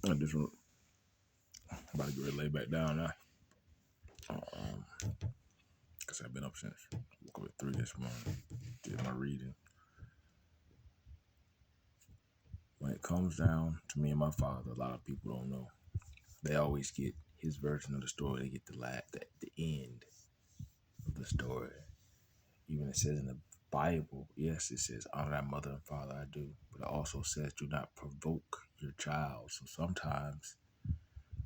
I'm just about to get ready to lay back down now. Because I've been up since woke up at 3 this morning. Did my reading. When it comes down to me and my father, a lot of people don't know. They always get his version of the story. They get the end of the story. Even it says in the Bible, yes, it says honor thy mother and father. I do, but it also says do not provoke your child. So sometimes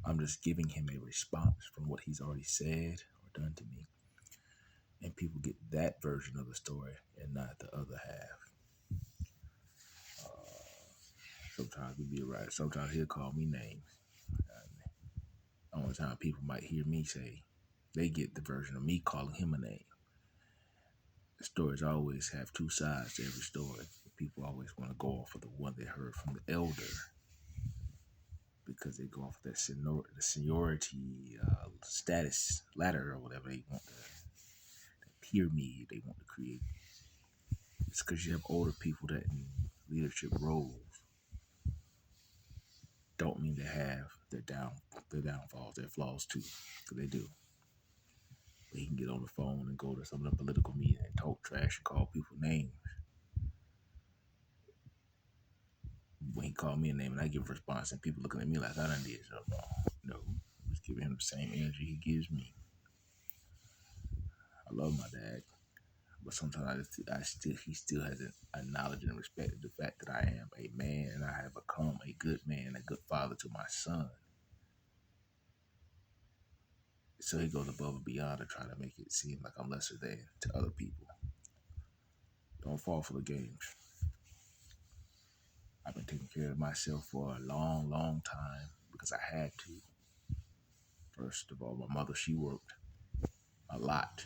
I'm just giving him a response from what he's already said or done to me, and people get that version of the story and not the other half. Sometimes he'll be right. Sometimes he'll call me names. The only time people might hear me say, they get the version of me calling him a name. The stories always have two sides to every story. People always want to go off of the one they heard from the elder because they go off of that the seniority status ladder or whatever they want the pyramid they want to create. It's because you have older people that in leadership roles don't mean to have their downfalls, their flaws too, because they do. But he can get on the phone and go to some of the political meetings and talk trash and call people names. When he called me a name and I give a response and people looking at me like I done did something wrong. No, I'm just giving him the same energy he gives me. I love my dad, but sometimes he still hasn't acknowledged and respected the fact that I am a man and I have become a good man, a good father to my son. So he goes above and beyond to try to make it seem like I'm lesser than to other people. Don't fall for the games. I've been taking care of myself for a long, long time because I had to. First of all, my mother, she worked a lot.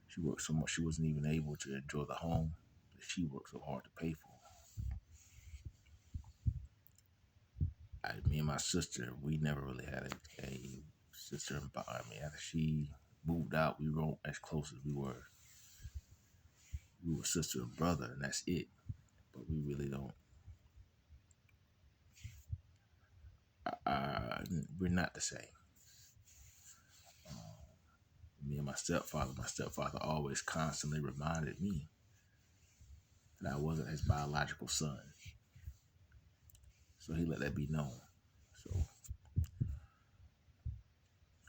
She worked so much she wasn't even able to enjoy the home that she worked so hard to pay for. Me and my sister, we never really had a sister and brother. I mean, after she moved out, we weren't as close as we were. We were sister and brother, and that's it. But we really don't. We're not the same. Me and my stepfather always constantly reminded me that I wasn't his biological son. So he let that be known. So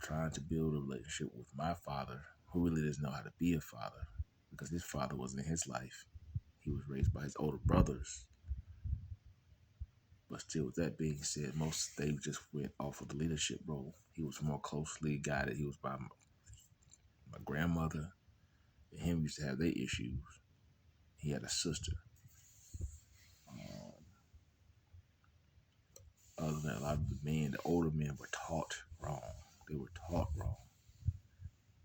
trying to build a relationship with my father, who really doesn't know how to be a father, because his father wasn't in his life. He was raised by his older brothers. But still, with that being said, most they just went off of the leadership role. He was more closely guided. He was by my grandmother, and him used to have their issues. He had a sister. Other than a lot of the men, the older men were taught wrong. They were taught wrong.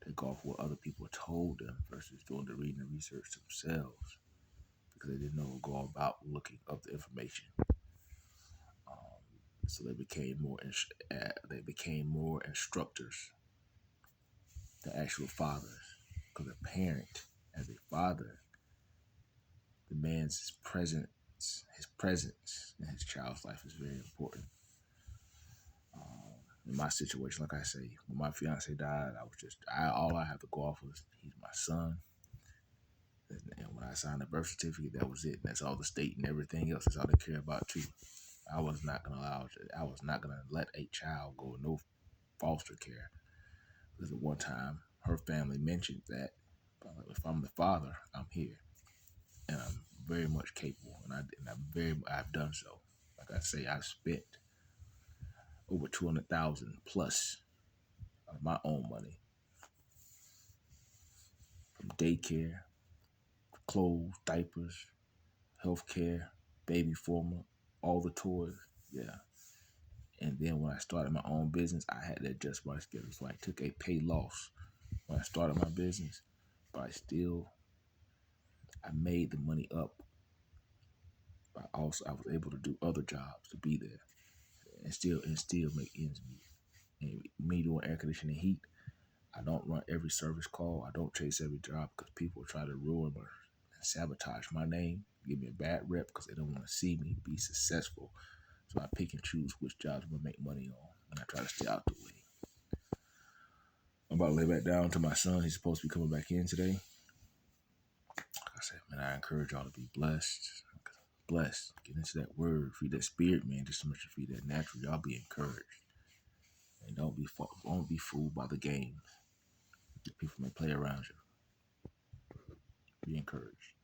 They go off what other people told them versus doing the reading and research themselves because they didn't know go about looking up the information. So they became more instructors than actual fathers. Because a parent, as a father, demands his presence in his child's life is very important. In my situation, like I say, when my fiance died, all I have to go off was he's my son. And when I signed the birth certificate, that was it. That's all the state and everything else. That's all they care about too. I was not gonna let a child go no foster care. Because at one time, her family mentioned that if I'm the father, I'm here, and I'm very much capable, and I've done so. Like I say, I've spent over 200,000 plus of my own money from daycare, clothes, diapers, healthcare, baby formula, all the toys. Yeah. And then when I started my own business, I had to adjust my schedule. So I took a pay loss when I started my business, but I made the money up. But also I was able to do other jobs to be there and still make ends meet. And me doing air conditioning heat, I don't run every service call. I don't chase every job because people try to ruin or sabotage my name, give me a bad rep because they don't want to see me be successful. So I pick and choose which jobs I'm gonna make money on, and I try to stay out the way. I'm about to lay back down to my son. He's supposed to be coming back in today. Like I said, man, I encourage y'all to be blessed. Blessed. Get into that word. Feed that spirit, man, just as much as feed that natural. Y'all be encouraged. And don't be fooled by the game. The people may play around you. Be encouraged.